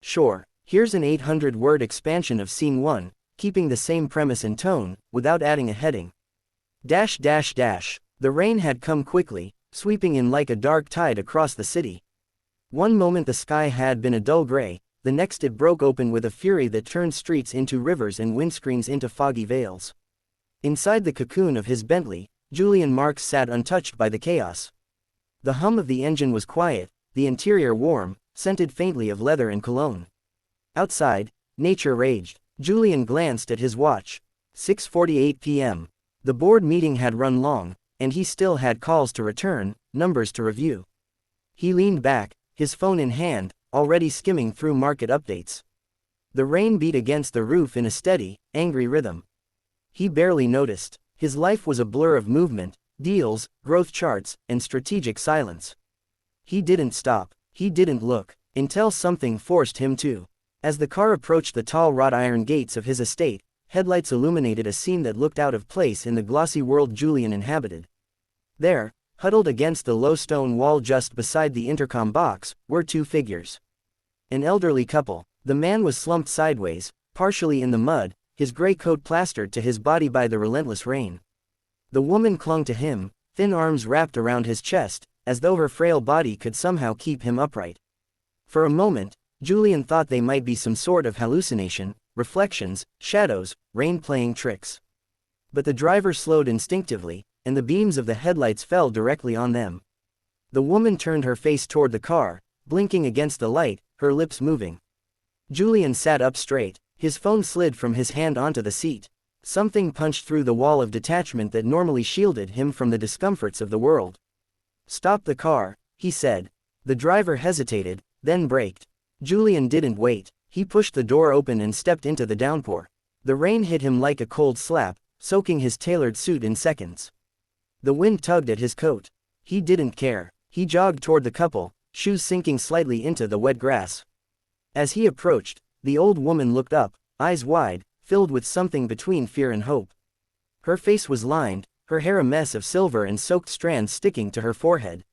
Sure, here's an 800-word expansion of Scene 1, keeping the same premise and tone, without adding a heading. Dash dash dash. The rain had come quickly, sweeping in like a dark tide across the city. One moment the sky had been a dull gray, the next it broke open with a fury that turned streets into rivers and windscreens into foggy veils. Inside the cocoon of his Bentley, Julian Marks sat untouched by the chaos. The hum of the engine was quiet, the interior warm, scented faintly of leather and cologne. Outside, nature raged. Julian glanced at his watch. 6:48 p.m. The board meeting had run long, and he still had calls to return, numbers to review. He leaned back, his phone in hand, already skimming through market updates. The rain beat against the roof in a steady, angry rhythm. He barely noticed. His life was a blur of movement, deals, growth charts, and strategic silence. He didn't stop, he didn't look, until something forced him to. As the car approached the tall wrought iron gates of his estate, headlights illuminated a scene that looked out of place in the glossy world Julian inhabited. There, huddled against the low stone wall just beside the intercom box, were two figures. An elderly couple. The man was slumped sideways, partially in the mud, his gray coat plastered to his body by the relentless rain. The woman clung to him, thin arms wrapped around his chest, as though her frail body could somehow keep him upright. For a moment, Julian thought they might be some sort of hallucination, reflections, shadows, rain playing tricks. But the driver slowed instinctively, and the beams of the headlights fell directly on them. The woman turned her face toward the car, blinking against the light, her lips moving. Julian sat up straight, his phone slid from his hand onto the seat. Something punched through the wall of detachment that normally shielded him from the discomforts of the world. "Stop the car," he said. The driver hesitated, then braked. Julian didn't wait. He pushed the door open and stepped into the downpour. The rain hit him like a cold slap, soaking his tailored suit in seconds. The wind tugged at his coat. He didn't care. He jogged toward the couple, shoes sinking slightly into the wet grass. As he approached, the old woman looked up, eyes wide, filled with something between fear and hope. Her face was lined, her hair a mess of silver and soaked strands sticking to her forehead.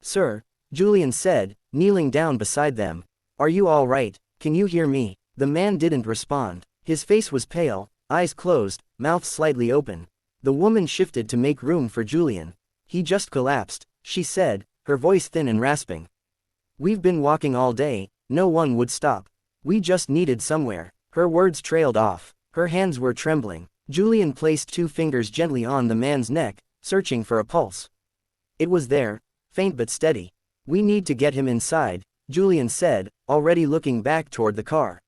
"Sir," Julian said, kneeling down beside them. "Are you all right? Can you hear me?" The man didn't respond. His face was pale, eyes closed, mouth slightly open. The woman shifted to make room for Julian. "He just collapsed," she said, her voice thin and rasping. "We've been walking all day, no one would stop. We just needed somewhere." Her words trailed off. Her hands were trembling. Julian placed two fingers gently on the man's neck, searching for a pulse. It was there, faint but steady. "We need to get him inside," Julian said, already looking back toward the car.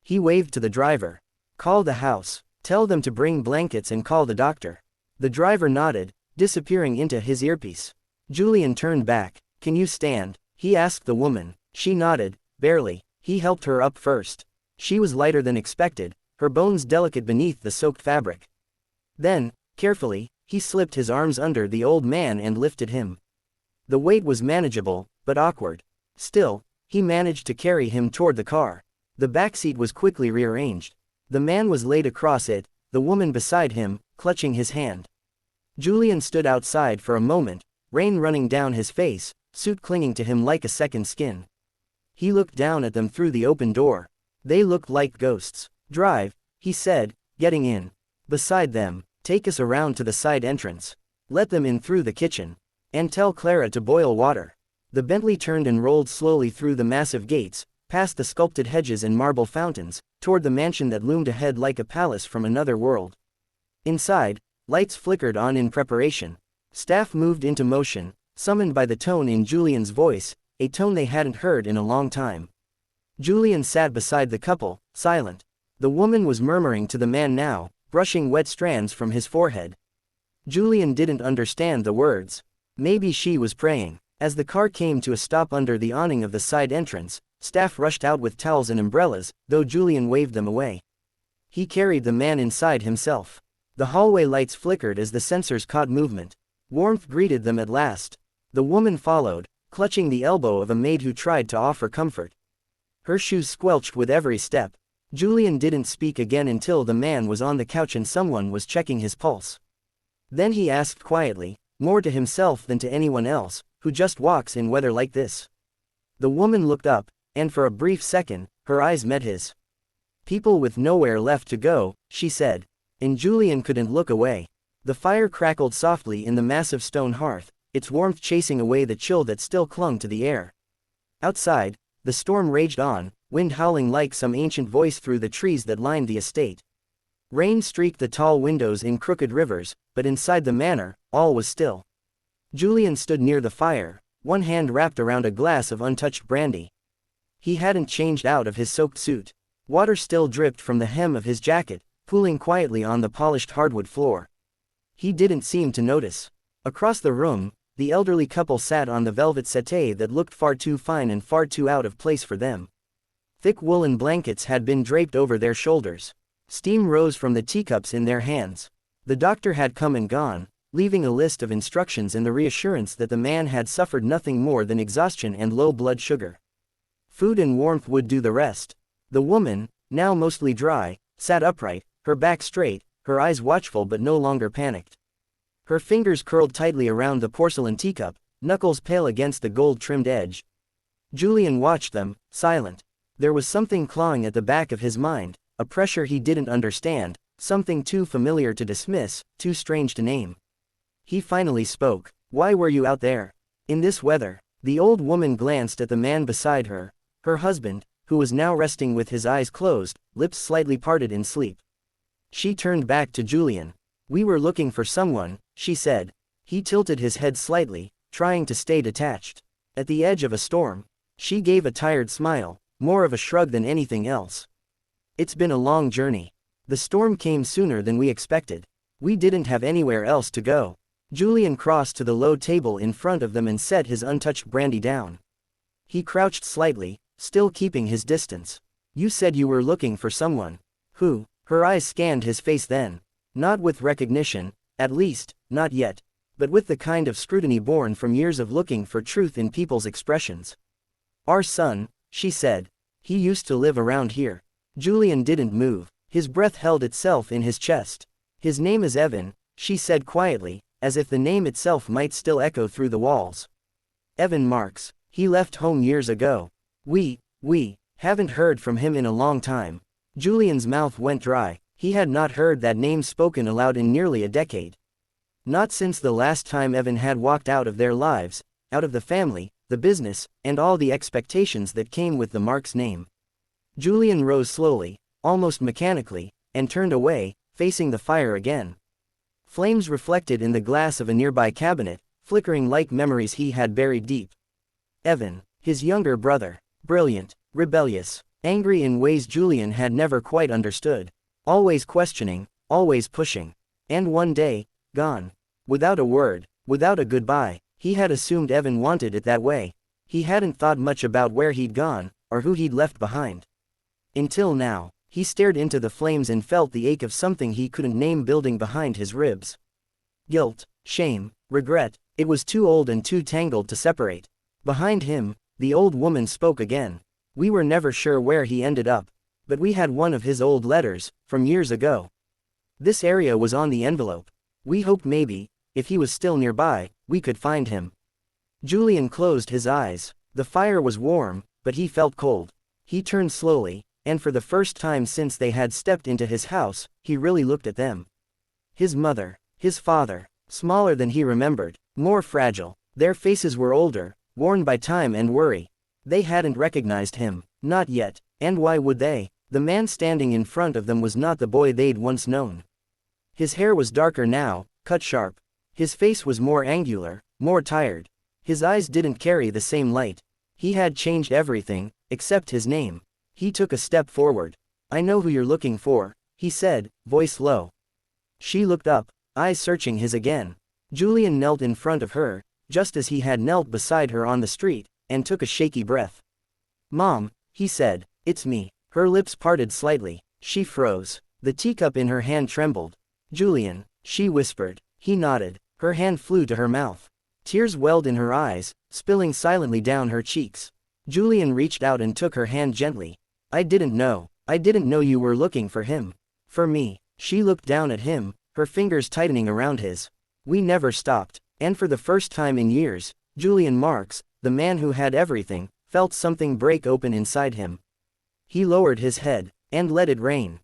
He waved to the driver. "Call the house. Tell them to bring blankets and call the doctor." The driver nodded, disappearing into his earpiece. Julian turned back. "Can you stand?" he asked the woman. She nodded, barely. He helped her up first. She was lighter than expected, her bones delicate beneath the soaked fabric. Then, carefully, he slipped his arms under the old man and lifted him. The weight was manageable, but awkward. Still, he managed to carry him toward the car. The back seat was quickly rearranged. The man was laid across it, the woman beside him, clutching his hand. Julian stood outside for a moment, rain running down his face, suit clinging to him like a second skin. He looked down at them through the open door. They looked like ghosts. "Drive," he said, getting in. Beside them. "Take us around to the side entrance. Let them in through the kitchen. And tell Clara to boil water." The Bentley turned and rolled slowly through the massive gates, past the sculpted hedges and marble fountains, toward the mansion that loomed ahead like a palace from another world. Inside, lights flickered on in preparation. Staff moved into motion, summoned by the tone in Julian's voice, a tone they hadn't heard in a long time. Julian sat beside the couple, silent. The woman was murmuring to the man now, brushing wet strands from his forehead. Julian didn't understand the words. Maybe she was praying. As the car came to a stop under the awning of the side entrance, staff rushed out with towels and umbrellas, though Julian waved them away. He carried the man inside himself. The hallway lights flickered as the sensors caught movement. Warmth greeted them at last. The woman followed, clutching the elbow of a maid who tried to offer comfort. Her shoes squelched with every step. Julian didn't speak again until the man was on the couch and someone was checking his pulse. Then he asked quietly, more to himself than to anyone else, "Who just walks in weather like this?" The woman looked up, and for a brief second, Her eyes met his. People with nowhere left to go, she said. And Julian couldn't look away. The fire crackled softly in the massive stone hearth, its warmth chasing away the chill that still clung to the air. Outside, the storm raged on, wind howling like some ancient voice through the trees that lined the estate. Rain streaked the tall windows in crooked rivers, but inside the manor, all was still. Julian stood near the fire, one hand wrapped around a glass of untouched brandy. He hadn't changed out of his soaked suit. Water still dripped from the hem of his jacket, pooling quietly on the polished hardwood floor. He didn't seem to notice. Across the room, the elderly couple sat on the velvet settee that looked far too fine and far too out of place for them. Thick woolen blankets had been draped over their shoulders. Steam rose from the teacups in their hands. The doctor had come and gone, leaving a list of instructions and the reassurance that the man had suffered nothing more than exhaustion and low blood sugar. Food and warmth would do the rest. The woman, now mostly dry, sat upright, her back straight, her eyes watchful but no longer panicked. Her fingers curled tightly around the porcelain teacup, knuckles pale against the gold-trimmed edge. Julian watched them, silent. There was something clawing at the back of his mind, a pressure he didn't understand, something too familiar to dismiss, too strange to name. He finally spoke. "Why were you out there? In this weather?" The old woman glanced at the man beside her, her husband, who was now resting with his eyes closed, lips slightly parted in sleep. She turned back to Julian. "We were looking for someone," she said. He tilted his head slightly, trying to stay detached. "At the edge of a storm." She gave a tired smile, more of a shrug than anything else. "It's been a long journey. The storm came sooner than we expected. We didn't have anywhere else to go." Julian crossed to the low table in front of them and set his untouched brandy down. He crouched slightly, still keeping his distance. "You said you were looking for someone. Who?" Her eyes scanned his face then. Not with recognition, at least, not yet, but with the kind of scrutiny born from years of looking for truth in people's expressions. "Our son," she said. "He used to live around here." Julian didn't move. His breath held itself in his chest. "His name is Evan," she said quietly, as if the name itself might still echo through the walls. "Evan Marks. He left home years ago. We haven't heard from him in a long time." Julian's mouth went dry. He had not heard that name spoken aloud in nearly a decade. Not since the last time Evan had walked out of their lives, out of the family, the business, and all the expectations that came with the Marks name. Julian rose slowly, almost mechanically, and turned away, facing the fire again. Flames reflected in the glass of a nearby cabinet, flickering like memories he had buried deep. Evan, his younger brother, brilliant, rebellious, angry in ways Julian had never quite understood. Always questioning, always pushing. And one day, gone. Without a word, without a goodbye. He had assumed Evan wanted it that way. He hadn't thought much about where he'd gone, or who he'd left behind. Until now, he stared into the flames and felt the ache of something he couldn't name building behind his ribs. Guilt, shame, regret, it was too old and too tangled to separate. Behind him, the old woman spoke again. "We were never sure where he ended up. But we had one of his old letters, from years ago. This area was on the envelope. We hoped maybe, if he was still nearby, we could find him." Julian closed his eyes. The fire was warm, but he felt cold. He turned slowly, and for the first time since they had stepped into his house, he really looked at them. His mother, his father, smaller than he remembered, more fragile. Their faces were older, worn by time and worry. They hadn't recognized him, not yet, and why would they? The man standing in front of them was not the boy they'd once known. His hair was darker now, cut sharp. His face was more angular, more tired. His eyes didn't carry the same light. He had changed everything, except his name. He took a step forward. "I know who you're looking for," he said, voice low. She looked up, eyes searching his again. Julian knelt in front of her, just as he had knelt beside her on the street, and took a shaky breath. "Mom," he said, "it's me." Her lips parted slightly. She froze. The teacup in her hand trembled. "Julian," she whispered. He nodded. Her hand flew to her mouth. Tears welled in her eyes, spilling silently down her cheeks. Julian reached out and took her hand gently. I didn't know you were looking for him." "For me." She looked down at him, her fingers tightening around his. "We never stopped." And for the first time in years, Julian Marks, the man who had everything, felt something break open inside him. He lowered his head, and let it rain.